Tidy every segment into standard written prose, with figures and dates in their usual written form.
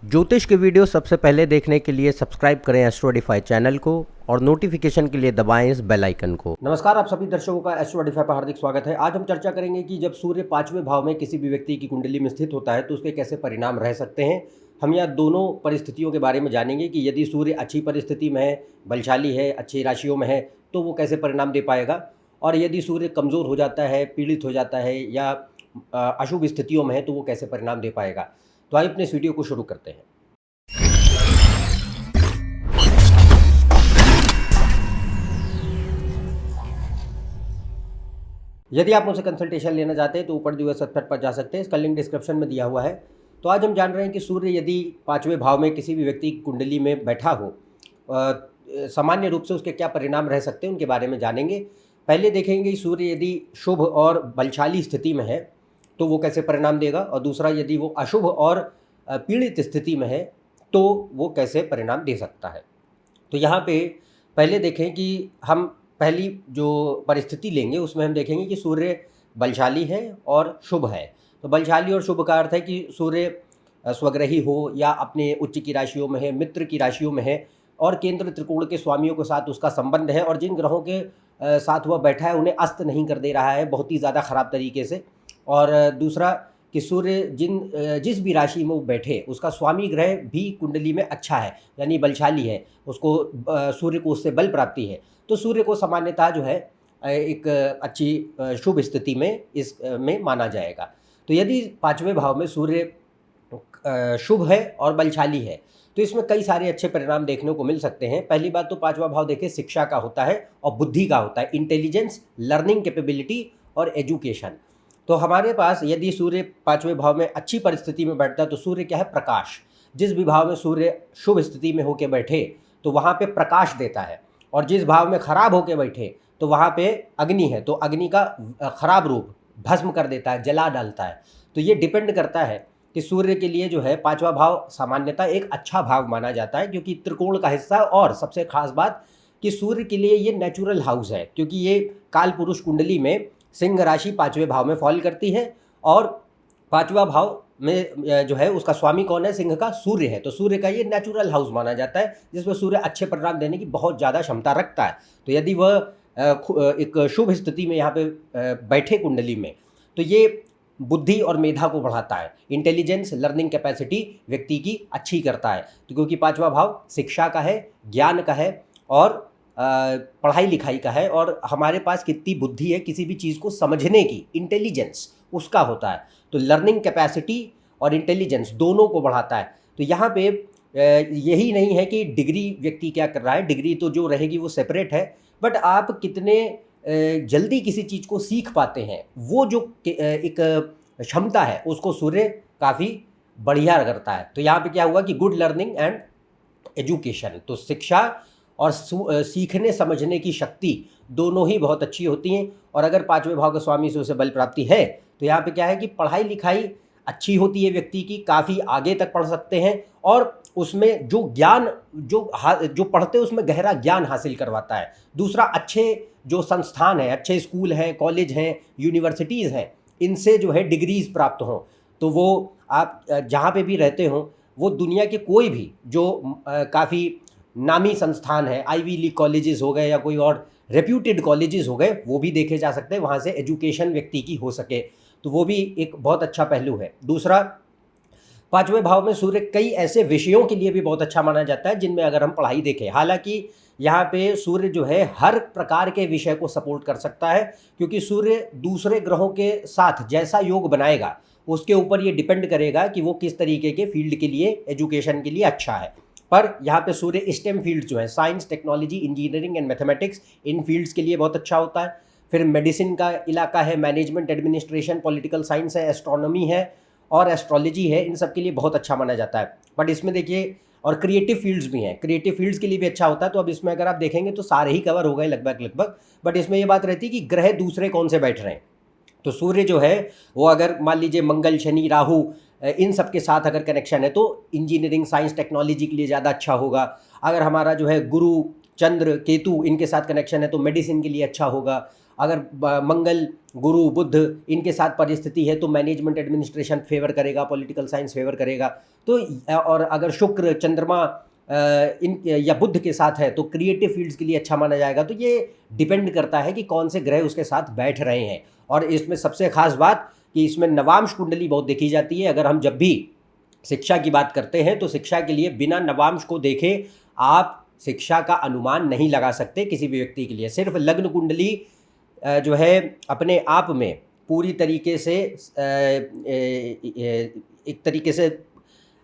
ज्योतिष के वीडियो सबसे पहले देखने के लिए सब्सक्राइब करें एस्ट्रोडिफाई चैनल को और नोटिफिकेशन के लिए दबाएं इस बेल आइकन को। नमस्कार, आप सभी दर्शकों का एस्ट्रोडिफाई पर हार्दिक स्वागत है। आज हम चर्चा करेंगे कि जब सूर्य 5वें भाव में किसी भी व्यक्ति की कुंडली में स्थित होता है तो उसके कैसे परिणाम रह सकते हैं। हम यहाँ दोनों परिस्थितियों के बारे में जानेंगे कि यदि सूर्य अच्छी परिस्थिति में है, बलशाली है, अच्छी राशियों में है तो वो कैसे परिणाम दे पाएगा, और यदि सूर्य कमज़ोर हो जाता है, पीड़ित हो जाता है या अशुभ स्थितियों में है तो वो कैसे परिणाम दे पाएगा। तो आइए अपने इस वीडियो को शुरू करते हैं। यदि आप मुझसे कंसल्टेशन लेना चाहते हैं तो ऊपर दिए हुए वेबसाइट पर जा सकते हैं, इसका लिंक डिस्क्रिप्शन में दिया हुआ है। तो आज हम जान रहे हैं कि सूर्य यदि 5वें भाव में किसी भी व्यक्ति की कुंडली में बैठा हो, सामान्य रूप से उसके क्या परिणाम रह सकते हैं उनके बारे में जानेंगे। पहले देखेंगे कि सूर्य यदि शुभ और बलशाली स्थिति में है तो वो कैसे परिणाम देगा, और दूसरा यदि वो अशुभ और पीड़ित स्थिति में है तो वो कैसे परिणाम दे सकता है। तो यहाँ पे पहले देखें कि हम पहली जो परिस्थिति लेंगे उसमें हम देखेंगे कि सूर्य बलशाली है और शुभ है। तो बलशाली और शुभ का अर्थ है कि सूर्य स्वग्रही हो या अपने उच्च की राशियों में है, मित्र की राशियों में है और केंद्र त्रिकोण के स्वामियों के साथ उसका संबंध है, और जिन ग्रहों के साथ वह बैठा है उन्हें अस्त नहीं कर दे रहा है बहुत ही ज़्यादा ख़राब तरीके से। और दूसरा कि सूर्य जिस भी राशि में वो बैठे उसका स्वामी ग्रह भी कुंडली में अच्छा है, यानी बलशाली है, उसको सूर्य को उससे बल प्राप्ति है। तो सूर्य को सामान्यतः जो है एक अच्छी शुभ स्थिति में इस में माना जाएगा। तो यदि 5वें भाव में सूर्य शुभ है और बलशाली है तो इसमें कई सारे अच्छे परिणाम देखने को मिल सकते हैं। पहली बात तो 5वां भाव देखिए शिक्षा का होता है और बुद्धि का होता है, इंटेलिजेंस, लर्निंग कैपेबिलिटी और एजुकेशन। तो हमारे पास यदि सूर्य 5वें भाव में अच्छी परिस्थिति में बैठता है तो सूर्य क्या है, प्रकाश। जिस भी भाव में सूर्य शुभ स्थिति में होकर बैठे तो वहाँ पे प्रकाश देता है, और जिस भाव में खराब होकर बैठे तो वहाँ पे अग्नि है, तो अग्नि का खराब रूप भस्म कर देता है, जला डालता है। तो ये डिपेंड करता है कि सूर्य के लिए जो है 5वां भाव सामान्यतः एक अच्छा भाव माना जाता है क्योंकि त्रिकोण का हिस्सा है, और सबसे खास बात कि सूर्य के लिए ये नेचुरल हाउस है क्योंकि ये काल पुरुष कुंडली में सिंह राशि 5वें भाव में फॉल करती है, और 5वां भाव में जो है उसका स्वामी कौन है, सिंह का सूर्य है। तो सूर्य का ये नेचुरल हाउस माना जाता है जिसमें सूर्य अच्छे परिणाम देने की बहुत ज़्यादा क्षमता रखता है। तो यदि वह एक शुभ स्थिति में यहाँ पे बैठे कुंडली में तो ये बुद्धि और मेधा को बढ़ाता है, इंटेलिजेंस, लर्निंग कैपेसिटी व्यक्ति की अच्छी करता है। तो क्योंकि 5वां भाव शिक्षा का है, ज्ञान का है और पढ़ाई लिखाई का है, और हमारे पास कितनी बुद्धि है किसी भी चीज़ को समझने की, इंटेलिजेंस उसका होता है। तो लर्निंग कैपेसिटी और इंटेलिजेंस दोनों को बढ़ाता है। तो यहाँ पे यही नहीं है कि डिग्री व्यक्ति क्या कर रहा है, डिग्री तो जो रहेगी वो सेपरेट है, बट आप कितने जल्दी किसी चीज़ को सीख पाते हैं वो जो एक क्षमता है उसको सूर्य काफ़ी बढ़िया करता है। तो यहाँ पे क्या हुआ कि गुड लर्निंग एंड एजुकेशन, तो शिक्षा और सीखने समझने की शक्ति दोनों ही बहुत अच्छी होती हैं। और अगर 5वें भाव के स्वामी से उसे बल प्राप्ति है तो यहाँ पे क्या है कि पढ़ाई लिखाई अच्छी होती है व्यक्ति की, काफ़ी आगे तक पढ़ सकते हैं, और उसमें जो ज्ञान जो पढ़ते हैं उसमें गहरा ज्ञान हासिल करवाता है। दूसरा, अच्छे जो संस्थान हैं, अच्छे स्कूल हैं, कॉलेज हैं, यूनिवर्सिटीज़ हैं, इनसे जो है डिग्रीज़ प्राप्त हों तो वो आप जहाँ पे भी रहते हों वो दुनिया के कोई भी जो काफ़ी नामी संस्थान है, आईवी लीग कॉलेजेस हो गए या कोई और रेप्यूटेड कॉलेजेस हो गए, वो भी देखे जा सकते हैं, वहाँ से एजुकेशन व्यक्ति की हो सके, तो वो भी एक बहुत अच्छा पहलू है। दूसरा, 5वें भाव में सूर्य कई ऐसे विषयों के लिए भी बहुत अच्छा माना जाता है जिनमें अगर हम पढ़ाई देखें, हालांकि यहाँ पे सूर्य जो है हर प्रकार के विषय को सपोर्ट कर सकता है क्योंकि सूर्य दूसरे ग्रहों के साथ जैसा योग बनाएगा उसके ऊपर ये डिपेंड करेगा कि वो किस तरीके के फील्ड के लिए, एजुकेशन के लिए अच्छा है। पर यहाँ पे सूर्य स्टेम फील्ड जो है, science, technology, engineering and mathematics, in fields के लिए बहुत अच्छा होता है। फिर मेडिसिन का इलाका है, मैनेजमेंट, एडमिनिस्ट्रेशन, पॉलिटिकल साइंस है, एस्ट्रोनॉमी है और एस्ट्रोलॉजी है, इन सब के लिए बहुत अच्छा माना जाता है। बट इसमें देखिए, और क्रिएटिव फील्ड्स भी हैं, क्रिएटिव फील्ड्स के लिए भी अच्छा होता है। तो अब इसमें अगर आप देखेंगे तो सारे ही कवर हो गए लगभग, बट इसमें ये बात रहती है कि ग्रह दूसरे कौन से बैठ रहे हैं। तो सूर्य जो है वो अगर मान लीजिए मंगल, शनि, राहु, इन सब के साथ अगर कनेक्शन है तो इंजीनियरिंग, साइंस, टेक्नोलॉजी के लिए ज़्यादा अच्छा होगा। अगर हमारा जो है गुरु, चंद्र, केतु, इनके साथ कनेक्शन है तो मेडिसिन के लिए अच्छा होगा। अगर मंगल, गुरु, बुध इनके साथ परिस्थिति है तो मैनेजमेंट एडमिनिस्ट्रेशन फेवर करेगा, पॉलिटिकल साइंस फेवर करेगा। तो और अगर शुक्र, चंद्रमा इन या बुध के साथ है तो क्रिएटिव फील्ड्स के लिए अच्छा माना जाएगा। तो ये डिपेंड करता है कि कौन से ग्रह उसके साथ बैठ रहे हैं। और इसमें सबसे खास बात कि इसमें नवांश कुंडली बहुत देखी जाती है। अगर हम जब भी शिक्षा की बात करते हैं तो शिक्षा के लिए बिना नवांश को देखे आप शिक्षा का अनुमान नहीं लगा सकते किसी भी व्यक्ति के लिए। सिर्फ लग्न कुंडली जो है अपने आप में पूरी तरीके से एक तरीके से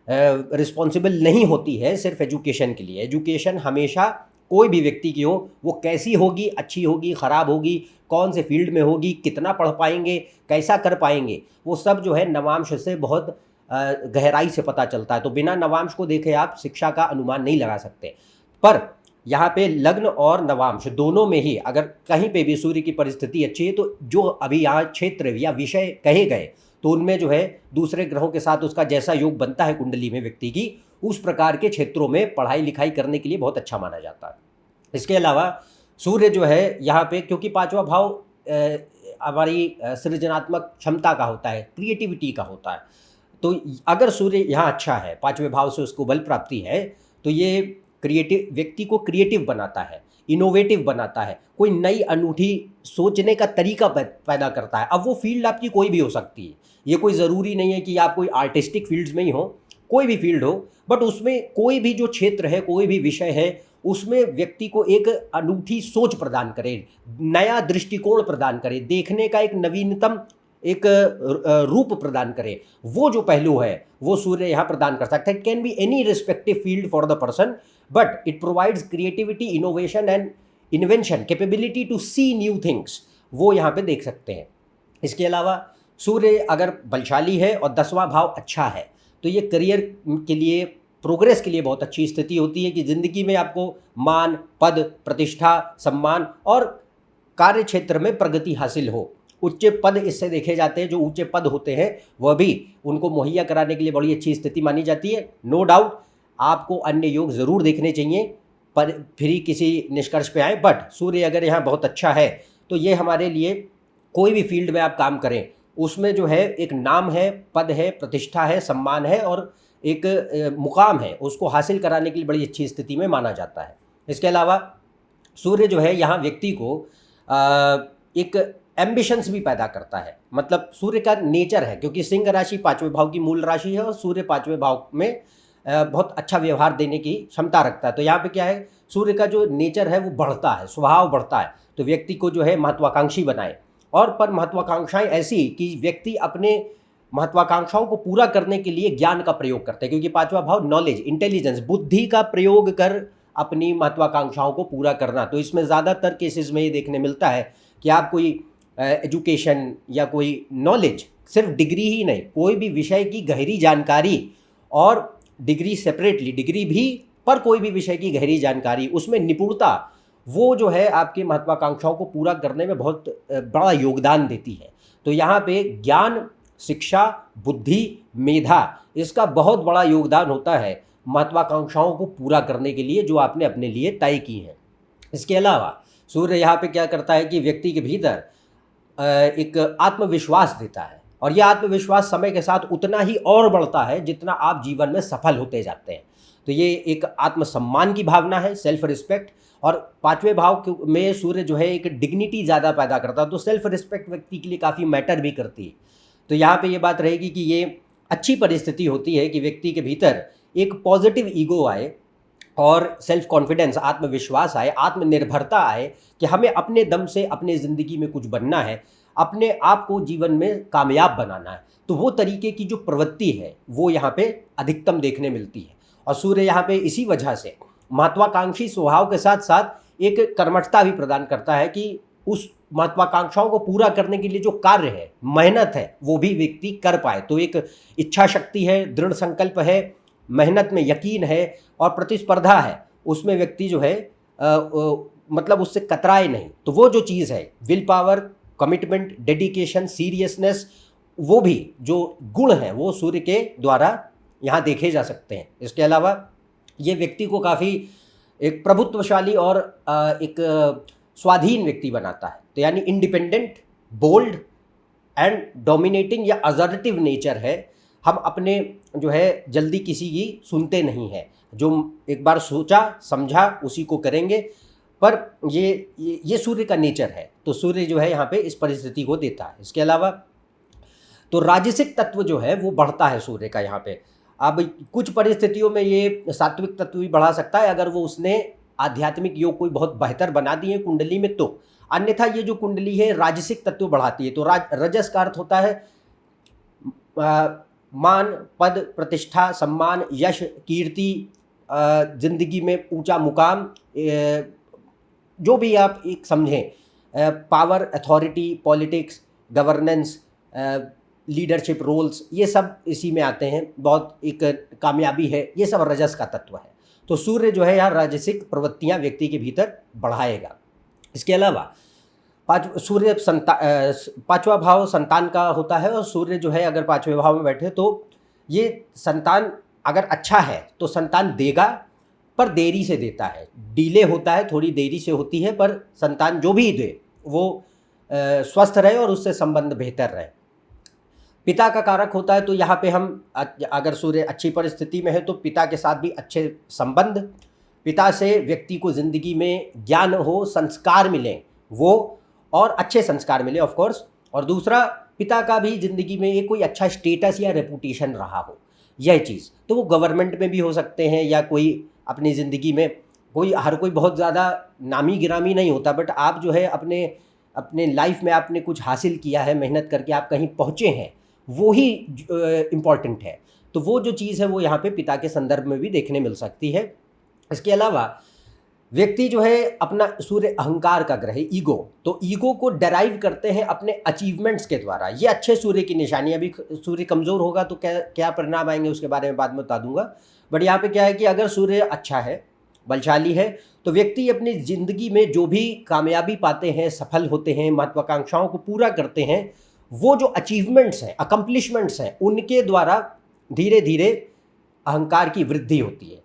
रिस्पॉन्सिबल नहीं होती है सिर्फ एजुकेशन के लिए। एजुकेशन हमेशा कोई भी व्यक्ति की हो, वो कैसी होगी, अच्छी होगी, ख़राब होगी, कौन से फील्ड में होगी, कितना पढ़ पाएंगे, कैसा कर पाएंगे, वो सब जो है नवांश से बहुत गहराई से पता चलता है। तो बिना नवांश को देखे आप शिक्षा का अनुमान नहीं लगा सकते। पर यहाँ पे लग्न और नवांश दोनों में ही अगर कहीं पे भी सूर्य की परिस्थिति अच्छी है तो जो अभी यहाँ क्षेत्र या विषय कहे गए तो उनमें जो है दूसरे ग्रहों के साथ उसका जैसा योग बनता है कुंडली में व्यक्ति की, उस प्रकार के क्षेत्रों में पढ़ाई लिखाई करने के लिए बहुत अच्छा माना जाता है। इसके अलावा सूर्य जो है यहाँ पे, क्योंकि पांचवा भाव हमारी सृजनात्मक क्षमता का होता है, क्रिएटिविटी का होता है, तो अगर सूर्य यहाँ अच्छा है, पांचवें भाव से उसको बल प्राप्ति है, तो ये क्रिएटिव व्यक्ति को क्रिएटिव बनाता है, इनोवेटिव बनाता है, कोई नई अनूठी सोचने का तरीका पैदा करता है। अब वो फील्ड आपकी कोई भी हो सकती है, ये कोई ज़रूरी नहीं है कि आप कोई आर्टिस्टिक फील्ड्स में ही हो, कोई भी फील्ड हो, बट उसमें कोई भी जो क्षेत्र है, कोई भी विषय है, उसमें व्यक्ति को एक अनूठी सोच प्रदान करे, नया दृष्टिकोण प्रदान करे, देखने का एक नवीनतम एक रूप प्रदान करे, वो जो पहलू है वो सूर्य यहाँ प्रदान कर सकता है। It can be any respective field for the person, but it provides creativity, innovation and invention, capability to see new things, वो यहाँ पे देख सकते हैं। इसके अलावा सूर्य अगर बलशाली है और 10वां भाव अच्छा है तो ये करियर के लिए, प्रोग्रेस के लिए बहुत अच्छी स्थिति होती है कि ज़िंदगी में आपको मान, पद, प्रतिष्ठा, सम्मान और कार्य क्षेत्र में प्रगति हासिल हो। उच्च पद इससे देखे जाते हैं, जो ऊंचे पद होते हैं वह भी उनको मुहैया कराने के लिए बड़ी अच्छी स्थिति मानी जाती है। नो डाउट आपको अन्य योग ज़रूर देखने चाहिए पर फिर ही किसी निष्कर्ष पे आए, बट सूर्य अगर यहाँ बहुत अच्छा है तो ये हमारे लिए कोई भी फील्ड में आप काम करें उसमें जो है एक नाम है, पद है, प्रतिष्ठा है, सम्मान है और एक मुकाम है, उसको हासिल कराने के लिए बड़ी अच्छी स्थिति में माना जाता है। इसके अलावा सूर्य जो है यहाँ व्यक्ति को एक एम्बिशंस भी पैदा करता है। मतलब सूर्य का नेचर है, क्योंकि सिंह राशि पांचवें भाव की मूल राशि है और सूर्य पांचवें भाव में बहुत अच्छा व्यवहार देने की क्षमता रखता है। तो यहाँ पे क्या है, सूर्य का जो नेचर है वो बढ़ता है, स्वभाव बढ़ता है, तो व्यक्ति को जो है महत्वाकांक्षी बनाए। और पर महत्वाकांक्षाएं ऐसी कि व्यक्ति अपने महत्वाकांक्षाओं को पूरा करने के लिए ज्ञान का प्रयोग करते हैं, क्योंकि पांचवा भाव नॉलेज, इंटेलिजेंस, बुद्धि का प्रयोग कर अपनी महत्वाकांक्षाओं को पूरा करना। तो इसमें ज़्यादातर केसेस में ये देखने मिलता है कि आप कोई एजुकेशन या कोई नॉलेज, सिर्फ डिग्री ही नहीं, कोई भी विषय की गहरी जानकारी, और डिग्री सेपरेटली, डिग्री भी पर कोई भी विषय की गहरी जानकारी, उसमें निपुणता, वो जो है आपकी महत्वाकांक्षाओं को पूरा करने में बहुत बड़ा योगदान देती है। तो यहाँ पे ज्ञान, शिक्षा, बुद्धि, मेधा, इसका बहुत बड़ा योगदान होता है महत्वाकांक्षाओं को पूरा करने के लिए जो आपने अपने लिए तय की हैं। इसके अलावा सूर्य यहाँ पे क्या करता है कि व्यक्ति के भीतर एक आत्मविश्वास देता है, और यह आत्मविश्वास समय के साथ उतना ही और बढ़ता है जितना आप जीवन में सफल होते जाते हैं। तो ये एक आत्मसम्मान की भावना है, सेल्फ रिस्पेक्ट। और पांचवें भाव में सूर्य जो है एक डिग्निटी ज़्यादा पैदा करता है, तो सेल्फ रिस्पेक्ट व्यक्ति के लिए काफ़ी मैटर भी करती है। तो यहाँ पे ये बात रहेगी कि ये अच्छी परिस्थिति होती है कि व्यक्ति के भीतर एक पॉजिटिव ईगो आए और सेल्फ कॉन्फिडेंस, आत्मविश्वास आए, आत्मनिर्भरता आए कि हमें अपने दम से अपने ज़िंदगी में कुछ बनना है, अपने आप को जीवन में कामयाब बनाना है। तो वो तरीके की जो प्रवृत्ति है वो यहाँ पे अधिकतम देखने मिलती है। और सूर्य यहाँ पे इसी वजह से महत्वाकांक्षी स्वभाव के साथ साथ एक कर्मठता भी प्रदान करता है कि उस महत्वाकांक्षाओं को पूरा करने के लिए जो कार्य है, मेहनत है, वो भी व्यक्ति कर पाए। तो एक इच्छा शक्ति है, दृढ़ संकल्प है, मेहनत में यकीन है और प्रतिस्पर्धा है, उसमें व्यक्ति जो है मतलब उससे कतराए नहीं। तो वो जो चीज़ है, will power, commitment, dedication, seriousness, वो भी जो गुण हैं वो सूर्य के द्वारा यहाँ देखे जा सकते हैं। इसके अलावा ये व्यक्ति को काफ़ी एक प्रभुत्वशाली और एक स्वाधीन व्यक्ति बनाता है। तो यानी इंडिपेंडेंट, बोल्ड एंड डोमिनेटिंग या असर्टिव नेचर है। हम अपने जो है जल्दी किसी की सुनते नहीं हैं, जो एक बार सोचा समझा उसी को करेंगे। पर ये सूर्य का नेचर है, तो सूर्य जो है यहाँ पे इस परिस्थिति को देता है। इसके अलावा तो राजसिक तत्व जो है वो बढ़ता है सूर्य का यहाँ पे। अब कुछ परिस्थितियों में ये सात्विक तत्व भी बढ़ा सकता है अगर वो उसने आध्यात्मिक योग कोई बहुत बेहतर बना दी है कुंडली में तो। अन्यथा ये जो कुंडली है राजसिक तत्व बढ़ाती है। तो रजस का अर्थ होता है मान, पद, प्रतिष्ठा, सम्मान, यश, कीर्ति, जिंदगी में ऊंचा मुकाम, जो भी आप एक समझें, power, authority, politics, governance, leadership roles, ये सब इसी में आते हैं। बहुत एक कामयाबी है, ये सब रजस का तत्व है। तो सूर्य जो है यहाँ राजसिक प्रवृत्तियाँ व्यक्ति के भीतर बढ़ाएगा। इसके अलावा पांचवा भाव संतान का होता है, और सूर्य जो है अगर पांचवें भाव में बैठे तो ये संतान अगर अच्छा है तो संतान देगा, पर देरी से देता है, डिले होता है, थोड़ी देरी से होती है, पर संतान जो भी दे वो स्वस्थ रहे और उससे संबंध बेहतर रहे। पिता का कारक होता है, तो यहाँ पे हम अगर सूर्य अच्छी परिस्थिति में है तो पिता के साथ भी अच्छे संबंध, पिता से व्यक्ति को ज़िंदगी में ज्ञान हो, संस्कार मिलें वो, और अच्छे संस्कार मिले ऑफ कोर्स। और दूसरा, पिता का भी ज़िंदगी में ये कोई अच्छा स्टेटस या रेपुटेशन रहा हो, यह चीज़। तो वो गवर्नमेंट में भी हो सकते हैं या कोई अपनी ज़िंदगी में हर कोई बहुत ज़्यादा नामी गिरामी नहीं होता, बट आप जो है अपने लाइफ में आपने कुछ हासिल किया है, मेहनत करके आप कहीं पहुँचे हैं, वो ही इम्पॉर्टेंट है। तो वो जो चीज़ है वो यहाँ पे पिता के संदर्भ में भी देखने मिल सकती है। इसके अलावा व्यक्ति जो है अपना सूर्य अहंकार का ग्रह है, ईगो, तो ईगो को डराइव करते हैं अपने अचीवमेंट्स के द्वारा। ये अच्छे सूर्य की निशानी। अभी सूर्य कमज़ोर होगा तो क्या परिणाम आएंगे उसके बारे में बाद में बता दूंगा। बट यहाँ पे क्या है कि अगर सूर्य अच्छा है, बलशाली है, तो व्यक्ति अपनी ज़िंदगी में जो भी कामयाबी पाते हैं, सफल होते हैं, महत्वाकांक्षाओं को पूरा करते हैं, वो जो अचीवमेंट्स हैं, अकम्पलिशमेंट्स हैं, उनके द्वारा धीरे धीरे अहंकार की वृद्धि होती है।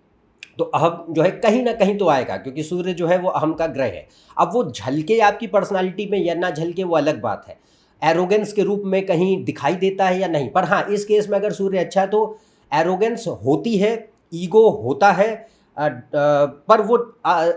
तो अहम जो है कहीं ना कहीं तो आएगा, क्योंकि सूर्य जो है वो अहम का ग्रह है। अब वो झलके आपकी पर्सनालिटी में या ना झलके वो अलग बात है, एरोगेंस के रूप में कहीं दिखाई देता है या नहीं। पर हाँ, इस केस में अगर सूर्य अच्छा है तो एरोगेंस होती है, ईगो होता है, पर वो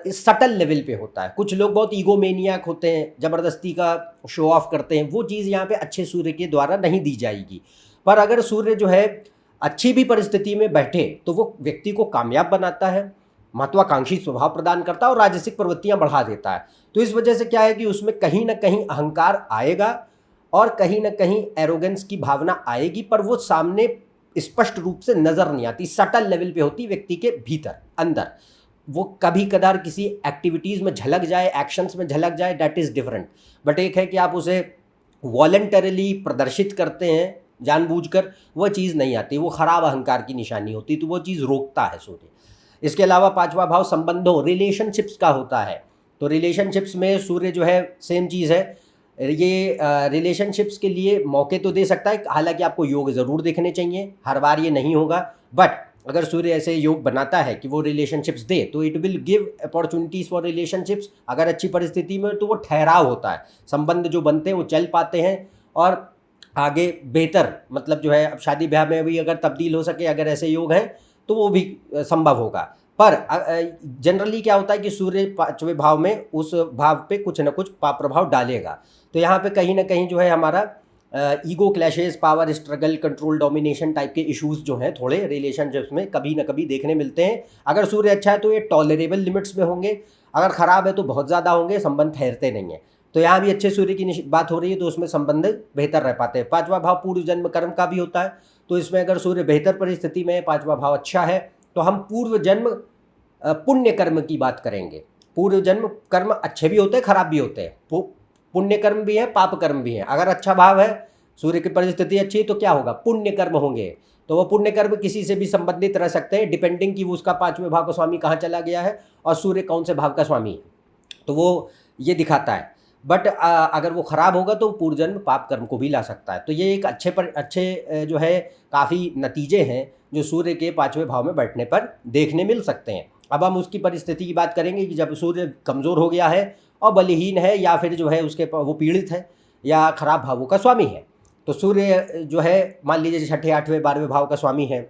सटल लेवल पे होता है। कुछ लोग बहुत ईगोमेनियाक होते हैं, ज़बरदस्ती का शो ऑफ करते हैं, वो चीज़ यहाँ पे अच्छे सूर्य के द्वारा नहीं दी जाएगी। पर अगर सूर्य जो है अच्छी भी परिस्थिति में बैठे तो वो व्यक्ति को कामयाब बनाता है, महत्वाकांक्षी स्वभाव प्रदान करता है और राजसिक प्रवृत्तियाँ बढ़ा देता है। तो इस वजह से क्या है कि उसमें कहीं ना कहीं अहंकार आएगा और कहीं ना कहीं एरोगेंस की भावना आएगी, पर वो सामने स्पष्ट रूप से नज़र नहीं आती, सटल लेवल पे होती व्यक्ति के भीतर अंदर। वो कभी कदार किसी एक्टिविटीज़ में झलक जाए, एक्शंस में झलक जाए, दैट इज़ डिफरेंट। बट एक है कि आप उसे वॉलंटरली प्रदर्शित करते हैं जानबूझकर, वह चीज़ नहीं आती, वो ख़राब अहंकार की निशानी होती, तो वो चीज़ रोकता है सूर्य। इसके अलावा पांचवा भाव संबंधों, रिलेशनशिप्स का होता है। तो रिलेशनशिप्स में सूर्य जो है सेम चीज़ है, ये रिलेशनशिप्स के लिए मौके तो दे सकता है, हालांकि आपको योग ज़रूर देखने चाहिए, हर बार ये नहीं होगा। बट अगर सूर्य ऐसे योग बनाता है कि वो रिलेशनशिप्स दे, तो it will give opportunities for relationships. अगर अच्छी परिस्थिति में तो वो ठहराव होता है, संबंध जो बनते हैं वो चल पाते हैं और आगे बेहतर, मतलब जो है अब शादी ब्याह में भी अगर तब्दील हो सके, अगर ऐसे योग हैं तो वो भी संभव होगा। पर जनरली क्या होता है कि सूर्य पांचवें भाव में उस भाव पे कुछ ना कुछ प्रभाव डालेगा। तो यहाँ पे कहीं ना कहीं जो है हमारा ego clashes, power struggle, control, domination type के इश्यूज जो हैं थोड़े रिलेशनशिप्स में कभी ना कभी देखने मिलते हैं। अगर सूर्य अच्छा है तो ये टॉलरेबल लिमिट्स में होंगे, अगर ख़राब है तो बहुत ज़्यादा होंगे, संबंध ठहरते नहीं हैं। तो यहाँ भी अच्छे सूर्य की बात हो रही है तो उसमें संबंध बेहतर रह पाते हैं। पांचवा भाव पूर्व जन्म कर्म का भी होता है, तो इसमें अगर सूर्य बेहतर परिस्थिति में है, पांचवा भाव अच्छा है, तो हम पूर्व जन्म पुण्य कर्म की बात करेंगे। पूर्व जन्म कर्म अच्छे भी होते हैं, खराब भी होते हैं, पुण्य कर्म भी है, पाप कर्म भी है। अगर अच्छा भाव है, सूर्य की परिस्थिति अच्छी है, तो क्या होगा, पुण्य कर्म होंगे। तो वो पुण्य कर्म किसी से भी संबंधित रह सकते हैं, डिपेंडिंग कि वो उसका पांचवें भाव का स्वामी कहाँ चला गया है और सूर्य कौन से भाव का स्वामी है, तो वो ये दिखाता है। बट अगर वो ख़राब होगा तो पूर्वजन्म पाप कर्म को भी ला सकता है। तो ये एक अच्छे जो है काफ़ी नतीजे हैं जो सूर्य के पांचवें भाव में बैठने पर देखने मिल सकते हैं। अब हम उसकी परिस्थिति की बात करेंगे कि जब सूर्य कमज़ोर हो गया है और बलहीन है या फिर जो है वो पीड़ित है या खराब भावों का स्वामी है। तो सूर्य जो है मान लीजिए छठे 8वें 12वें भाव का स्वामी है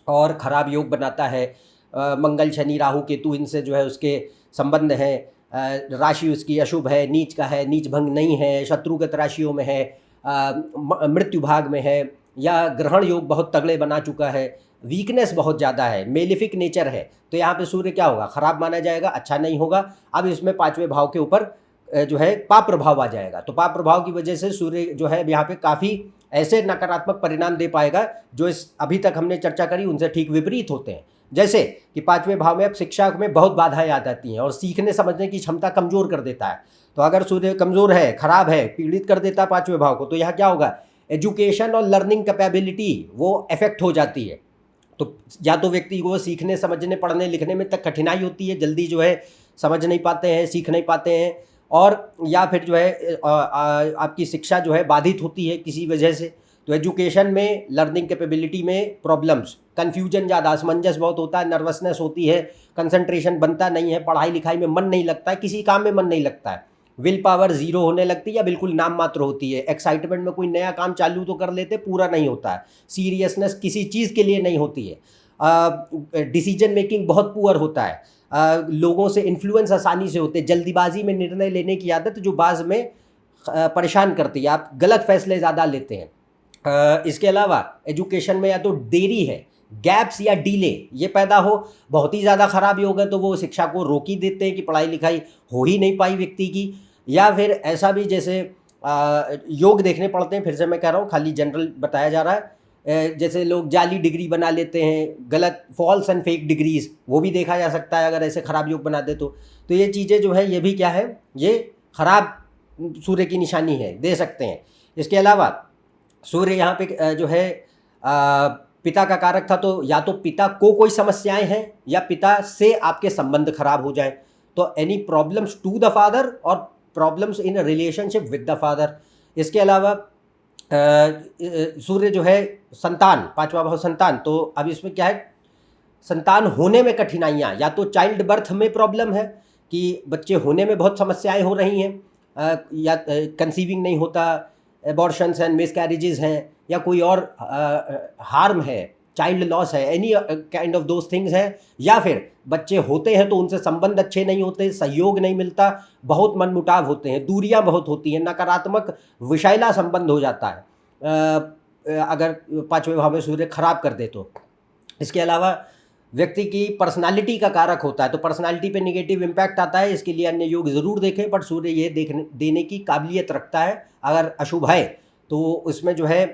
और खराब योग बनाता है। मंगल शनि राहु केतु इनसे जो है उसके संबंध है। राशि उसकी अशुभ है, नीच का है, नीच भंग नहीं है, शत्रुगत राशियों में है, मृत्यु भाग में है, या ग्रहण योग बहुत तगड़े बना चुका है, वीकनेस बहुत ज़्यादा है, मेलिफिक नेचर है, तो यहाँ पे सूर्य क्या होगा, खराब माना जाएगा, अच्छा नहीं होगा। अब इसमें 5वें भाव के ऊपर जो है पाप प्रभाव आ जाएगा। तो पाप प्रभाव की वजह से सूर्य जो है यहाँ पे काफ़ी ऐसे नकारात्मक परिणाम दे पाएगा जो इस अभी तक हमने चर्चा करी उनसे ठीक विपरीत होते हैं। जैसे कि 5वें भाव में अब शिक्षा में बहुत बाधाएं आ जाती हैं और सीखने समझने की क्षमता कमज़ोर कर देता है। तो अगर सूर्य कमज़ोर है, खराब है, पीड़ित कर देता है 5वें भाव को, तो यहाँ क्या होगा, एजुकेशन और लर्निंग कैपेबिलिटी वो अफेक्ट हो जाती है। तो या तो व्यक्ति को सीखने समझने पढ़ने लिखने में तक कठिनाई होती है, जल्दी जो है समझ नहीं पाते हैं, सीख नहीं पाते हैं, और या फिर जो है आपकी शिक्षा जो है बाधित होती है किसी वजह से। तो एजुकेशन में, लर्निंग कैपेबिलिटी में प्रॉब्लम्स, कन्फ्यूजन ज़्यादा, असमंजस बहुत होता है, नर्वसनेस होती है, कंसंट्रेशन बनता नहीं है, पढ़ाई लिखाई में मन नहीं लगता है, किसी काम में मन नहीं लगता है, विल पावर ज़ीरो होने लगती है या बिल्कुल नाम मात्र होती है। एक्साइटमेंट में कोई नया काम चालू तो कर लेते, पूरा नहीं होता है। सीरियसनेस किसी चीज़ के लिए नहीं होती है। डिसीजन मेकिंग बहुत पुअर होता है। लोगों से इन्फ्लुएंस आसानी से होते हैं। जल्दीबाजी में निर्णय लेने की आदत जो बाद में परेशान करती है, आप गलत फैसले ज़्यादा लेते हैं। इसके अलावा एजुकेशन में या तो देरी है, गैप्स या डिले ये पैदा हो, बहुत ही ज़्यादा खराब योग है तो वो शिक्षा को रोक ही देते हैं कि पढ़ाई लिखाई हो ही नहीं पाई व्यक्ति की। या फिर ऐसा भी जैसे योग देखने पड़ते हैं, फिर से मैं कह रहा हूँ, खाली जनरल बताया जा रहा है। जैसे लोग जाली डिग्री बना लेते हैं, गलत फॉल्स एंड फेक डिग्रीज, वो भी देखा जा सकता है अगर ऐसे ख़राब योग बना दे तो ये चीज़ें जो है ये भी क्या है, ये ख़राब सूर्य की निशानी है, दे सकते हैं। इसके अलावा सूर्य यहाँ पे जो है पिता का कारक था, तो या तो पिता को कोई समस्याएं हैं या पिता से आपके संबंध खराब हो जाएं, तो any problems to the father और problems in relationship with the father. इसके अलावा सूर्य जो है संतान, 5वां भाव संतान, तो अब इसमें क्या है, संतान होने में कठिनाइयाँ, या तो चाइल्ड बर्थ में प्रॉब्लम है कि बच्चे होने में बहुत समस्याएं हो रही हैं, या कंसीविंग नहीं होता, एबॉर्शंस एंड मिसकैरेजेस हैं, या कोई और हार्म है, चाइल्ड लॉस है, any kind of those things हैं, या फिर बच्चे होते हैं तो उनसे संबंध अच्छे नहीं होते, सहयोग नहीं मिलता, बहुत मनमुटाव होते हैं, दूरियां बहुत होती हैं, नकारात्मक विषैला संबंध हो जाता है अगर 5वें भाव में सूर्य खराब कर दे तो। इसके अलावा व्यक्ति की पर्सनालिटी का कारक होता है, तो पर्सनालिटी पे नेगेटिव इम्पैक्ट आता है, इसके लिए अन्य योग ज़रूर देखें, बट सूर्य ये देने की काबिलियत रखता है। अगर अशुभ है तो उसमें जो है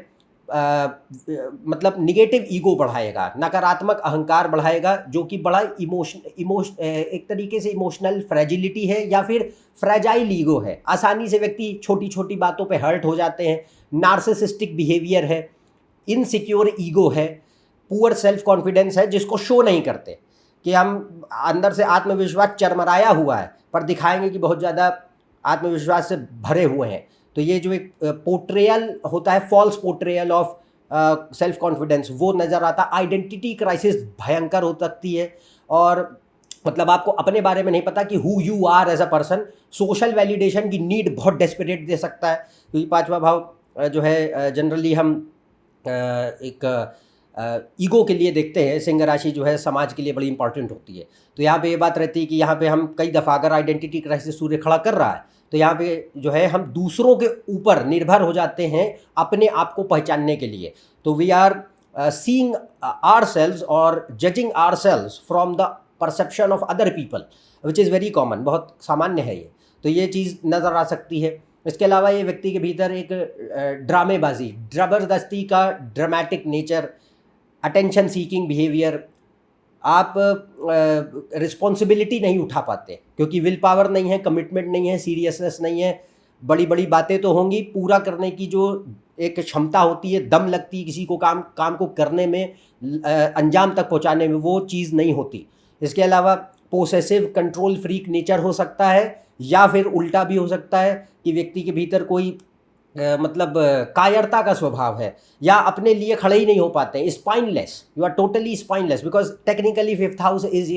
मतलब निगेटिव ईगो बढ़ाएगा, नकारात्मक अहंकार बढ़ाएगा, जो कि बड़ा एक तरीके से इमोशनल फ्रेजिलिटी है या फिर फ्रेजाइल ईगो है। आसानी से व्यक्ति छोटी छोटी बातों पे हर्ट हो जाते हैं, नार्सिसिस्टिक बिहेवियर है, इनसिक्योर ईगो है, पुअर सेल्फ कॉन्फिडेंस है, जिसको शो नहीं करते कि हम अंदर से आत्मविश्वास चरमराया हुआ है पर दिखाएंगे कि बहुत ज़्यादा आत्मविश्वास से भरे हुए हैं। तो ये जो एक पोर्ट्रेयल होता है, false portrayal of self confidence, वो नज़र आता। आइडेंटिटी क्राइसिस भयंकर हो सकती है, और मतलब आपको अपने बारे में नहीं पता कि who you are as a person. Social validation की नीड बहुत डेस्परेट दे सकता है, क्योंकि 5वां भाव जो है जनरली हम एक ईगो के लिए देखते हैं। सिंह राशि जो है समाज के लिए बड़ी इंपॉर्टेंट होती है। तो यहाँ पे ये बात रहती है कि यहाँ पे हम कई दफ़ा अगर आइडेंटिटी क्राइसिस सूर्य खड़ा कर रहा है तो यहाँ पे जो है हम दूसरों के ऊपर निर्भर हो जाते हैं अपने आप को पहचानने के लिए। तो वी आर सीइंग आवरसेल्व्स और judging ourselves from the perception of other people, which is very common, बहुत सामान्य है ये। तो ये चीज़ नज़र आ सकती है। इसके अलावा ये व्यक्ति के भीतर एक ड्रामेबाजी, ज़बरदस्ती का dramatic nature, attention seeking behaviour, आप रिस्पॉन्सिबिलिटी नहीं उठा पाते क्योंकि विल पावर नहीं है, कमिटमेंट नहीं है, सीरियसनेस नहीं है। बड़ी बड़ी बातें तो होंगी, पूरा करने की जो एक क्षमता होती है, दम लगती है किसी को काम को करने में, अंजाम तक पहुंचाने में, वो चीज़ नहीं होती। इसके अलावा पोसेसिव कंट्रोल फ्रीक नेचर हो सकता है, या फिर उल्टा भी हो सकता है कि व्यक्ति के भीतर कोई मतलब कायरता का स्वभाव है, या अपने लिए खड़े ही नहीं हो पाते हैं, spineless, you are totally spineless, because technically fifth house is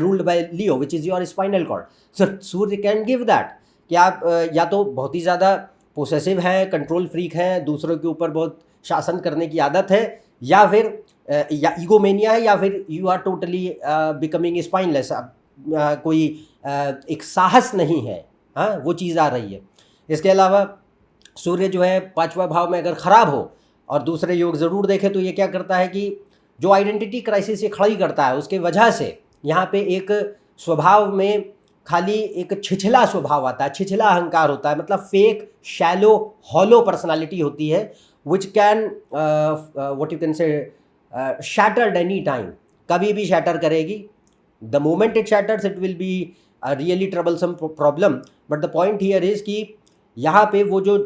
ruled by Leo which is your spinal cord. So Surya can give that कि आप या तो बहुत ही ज़्यादा पोसेसिव हैं, कंट्रोल फ्रीक हैं, दूसरों के ऊपर बहुत शासन करने की आदत है, या फिर या ईगोमेनिया है, या फिर you are totally becoming spineless, कोई एक साहस नहीं है, हाँ वो चीज़ आ रही है। इसके अलावा सूर्य जो है पांचवा भाव में अगर ख़राब हो और दूसरे योग ज़रूर देखें तो ये क्या करता है कि जो आइडेंटिटी क्राइसिस ये खड़ी करता है, उसके वजह से यहाँ पे एक स्वभाव में खाली एक छिछला स्वभाव आता है, छिछला अहंकार होता है, मतलब फेक शैलो हॉलो पर्सनालिटी होती है, which can what you can say shattered any time, कभी भी शैटर करेगी। The moment it shatters it will be really troublesome problem, but the point here is कि यहाँ पे वो जो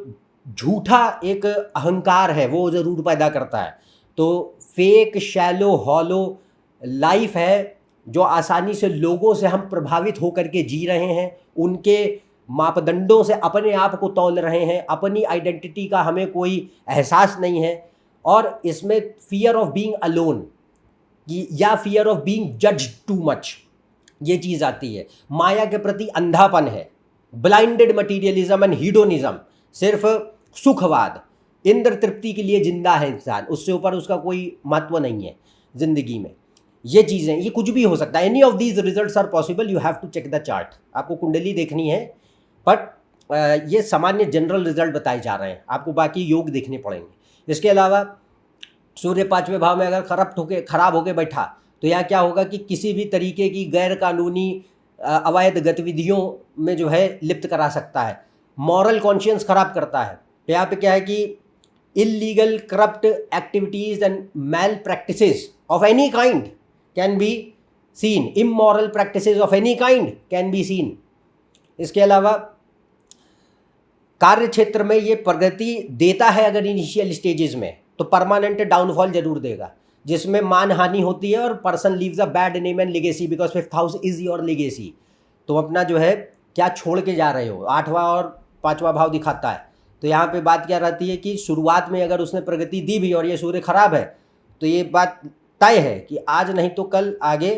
झूठा एक अहंकार है वो ज़रूर पैदा करता है। तो फेक शैलो हॉलो लाइफ है जो आसानी से लोगों से हम प्रभावित होकर के जी रहे हैं, उनके मापदंडों से अपने आप को तौल रहे हैं, अपनी आइडेंटिटी का हमें कोई एहसास नहीं है, और इसमें फियर ऑफ बीइंग अलोन या fear of being judged too much ये चीज़ आती है। माया के प्रति अंधापन है, ब्लाइंडेड मटीरियलिज्म एंड हीडोनिज्म, सिर्फ सुखवाद, इंद्र तृप्ति के लिए जिंदा है इंसान, उससे ऊपर उसका कोई महत्व नहीं है ज़िंदगी में। ये चीज़ें, ये कुछ भी हो सकता है, any of these results are possible, you have to check the chart. आपको कुंडली देखनी है, बट ये सामान्य जनरल रिजल्ट बताए जा रहे हैं, आपको बाकी योग देखने पड़ेंगे। इसके अलावा सूर्य पाँचवें भाव में अगर खराब होके बैठा तो यह क्या होगा कि किसी भी तरीके की गैर कानूनी अवैध गतिविधियों में जो है लिप्त करा सकता है, मॉरल कॉन्शियंस खराब करता है। तो यहाँ पे क्या है कि illegal corrupt activities and malpractices of any kind can be seen, immoral practices of any kind can be seen. इसके अलावा कार्य क्षेत्र में ये प्रगति देता है अगर इनिशियल स्टेजेस में, तो परमानेंट डाउनफॉल जरूर देगा, जिसमें मानहानि होती है और person leaves a bad name and legacy, because fifth house is your legacy. तो अपना जो है क्या छोड़ के जा रहे हो, आठवां और पांचवा भाव दिखाता है। तो यहाँ पे बात क्या रहती है कि शुरुआत में अगर उसने प्रगति दी भी और ये सूर्य खराब है, तो ये बात तय है कि आज नहीं तो कल आगे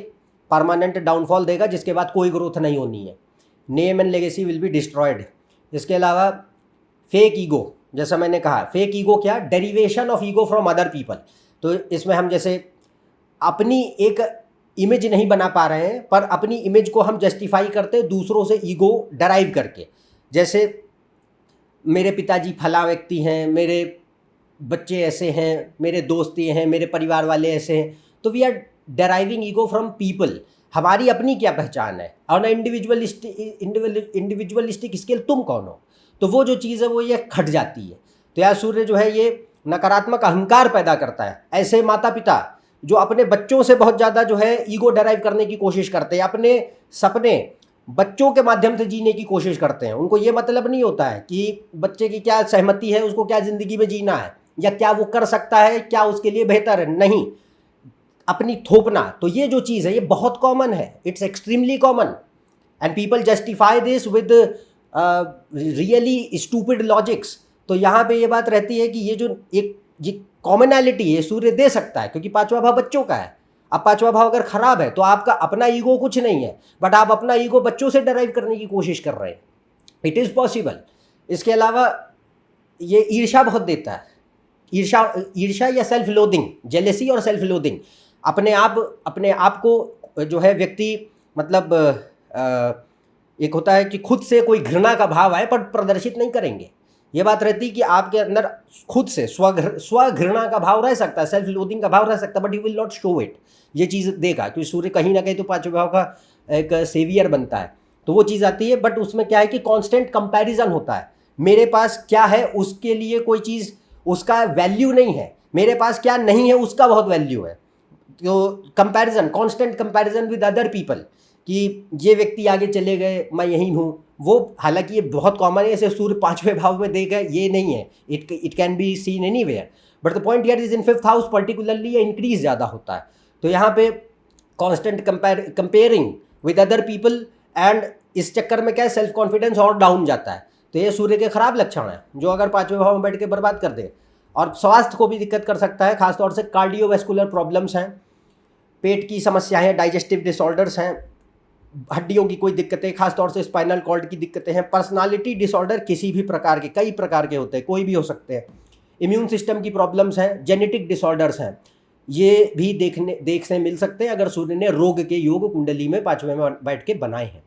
परमानेंट डाउनफॉल देगा, जिसके बाद कोई ग्रोथ नहीं होनी है, name and legacy will be destroyed. इसके अलावा फेक ईगो, जैसा मैंने कहा, फेक ईगो क्या, derivation of ego from other people. तो इसमें हम जैसे अपनी एक इमेज नहीं बना पा रहे हैं, पर अपनी इमेज को हम जस्टिफाई करते हैं दूसरों से ईगो डराइव करके। जैसे मेरे पिताजी फला व्यक्ति हैं, मेरे बच्चे ऐसे हैं, मेरे दोस्त ये हैं, मेरे परिवार वाले ऐसे हैं, तो we are deriving ego from people. हमारी अपनी क्या पहचान है, और इंडिविजुअलिस्टिक स्केल तुम कौन हो, तो वो जो चीज़ है वो ये खट जाती है। तो यार सूर्य जो है ये नकारात्मक अहंकार पैदा करता है। ऐसे माता पिता जो अपने बच्चों से बहुत ज़्यादा जो है ईगो डराइव करने की कोशिश करते हैं, अपने सपने बच्चों के माध्यम से जीने की कोशिश करते हैं, उनको ये मतलब नहीं होता है कि बच्चे की क्या सहमति है, उसको क्या ज़िंदगी में जीना है, या क्या वो कर सकता है, क्या उसके लिए बेहतर है, नहीं, अपनी थोपना। तो ये जो चीज़ है ये बहुत कॉमन है, it's extremely common, and people justify this with really stupid logics. तो यहाँ पे ये बात रहती है कि ये जो एक ये कॉमनैलिटी है सूर्य दे सकता है, क्योंकि पांचवा भाव बच्चों का है। अब पांचवा भाव अगर खराब है तो आपका अपना ईगो कुछ नहीं है, बट आप अपना ईगो बच्चों से डराइव करने की कोशिश कर रहे हैं, इट इज़ पॉसिबल। इसके अलावा ये ईर्ष्या बहुत देता है, ईर्ष्या या सेल्फ लोदिंग, जेलेसी और सेल्फ लोदिंग, अपने आप को जो है व्यक्ति मतलब एक होता है कि खुद से कोई घृणा का भाव आए पर प्रदर्शित नहीं करेंगे। ये बात रहती है कि आपके अंदर खुद से स्वघृणा का भाव रह सकता है, सेल्फ लोदिंग का भाव रह सकता है, but you will not show it. ये चीज़ देगा क्योंकि सूर्य कहीं ना कहीं तो पांचवें भाव का एक सेवियर बनता है, तो वो चीज़ आती है। बट उसमें क्या है कि कांस्टेंट कंपैरिजन होता है, मेरे पास क्या है उसके लिए कोई चीज़ उसका वैल्यू नहीं है, मेरे पास क्या नहीं है उसका बहुत वैल्यू है। तो comparison, constant comparison with other people, कि ये व्यक्ति आगे चले गए मैं यहीं हूँ, वो हालांकि ये बहुत कॉमन है, ऐसे सूर्य पांचवें भाव में देगा ये नहीं है, it can be scene anywhere, but the point here is in fifth house particularly ये इंक्रीज ज़्यादा होता है। तो यहाँ पे constant comparing with other people, and इस चक्कर में क्या है सेल्फ कॉन्फिडेंस और डाउन जाता है। तो ये सूर्य के खराब लक्षण हैं जो अगर 5वें भाव में बैठ के बर्बाद कर दे, और स्वास्थ्य को भी दिक्कत कर सकता है। खासतौर से कार्डियोवैस्कुलर प्रॉब्लम्स हैं, पेट की समस्याएं हैं, डाइजेस्टिव डिसऑर्डर्स हैं, हड्डियों की कोई दिक्कतें, खासतौर से स्पाइनल कॉर्ड की दिक्कतें हैं, पर्सनालिटी डिसऑर्डर किसी भी प्रकार के, कई प्रकार के होते हैं, कोई भी हो सकते हैं, इम्यून सिस्टम की प्रॉब्लम्स हैं, जेनेटिक डिसऑर्डर्स हैं, ये भी देखने मिल सकते हैं अगर सूर्य ने रोग के योग कुंडली में 5वें में बैठ के बनाए हैं।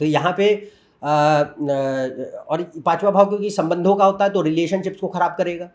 तो यहाँ पे और 5वां भाव क्योंकि संबंधों का होता है तो रिलेशनशिप्स को ख़राब करेगा।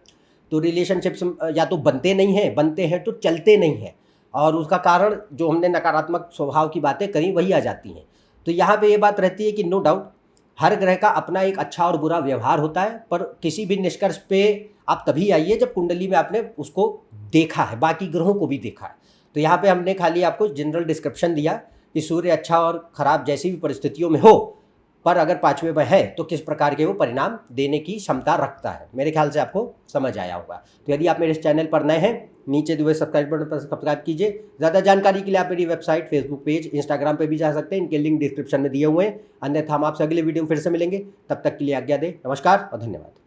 तो रिलेशनशिप्स या तो बनते नहीं हैं, बनते हैं तो चलते नहीं हैं, और उसका कारण जो हमने नकारात्मक स्वभाव की बातें करी वही आ जाती हैं। तो यहाँ पे ये बात रहती है कि नो डाउट हर ग्रह का अपना एक अच्छा और बुरा व्यवहार होता है, पर किसी भी निष्कर्ष पे आप तभी आइए जब कुंडली में आपने उसको देखा है, बाकी ग्रहों को भी देखा है। तो यहाँ पे हमने खाली आपको जनरल डिस्क्रिप्शन दिया कि सूर्य अच्छा और ख़राब जैसी भी परिस्थितियों में हो, पर अगर 5वें में है तो किस प्रकार के वो परिणाम देने की क्षमता रखता है। मेरे ख्याल से आपको समझ आया होगा। तो यदि आप मेरे इस चैनल पर नए हैं, नीचे दिए हुए सब्सक्राइब बटन पर सब्सक्राइब कीजिए। ज़्यादा जानकारी के लिए आप मेरी वेबसाइट, फेसबुक पेज, इंस्टाग्राम पे भी जा सकते हैं, इनके लिंक डिस्क्रिप्शन में दिए हुए हैं। अन्यथा हम आपसे अगले वीडियो में फिर से मिलेंगे, तब तक के लिए आज्ञा दें। नमस्कार और धन्यवाद।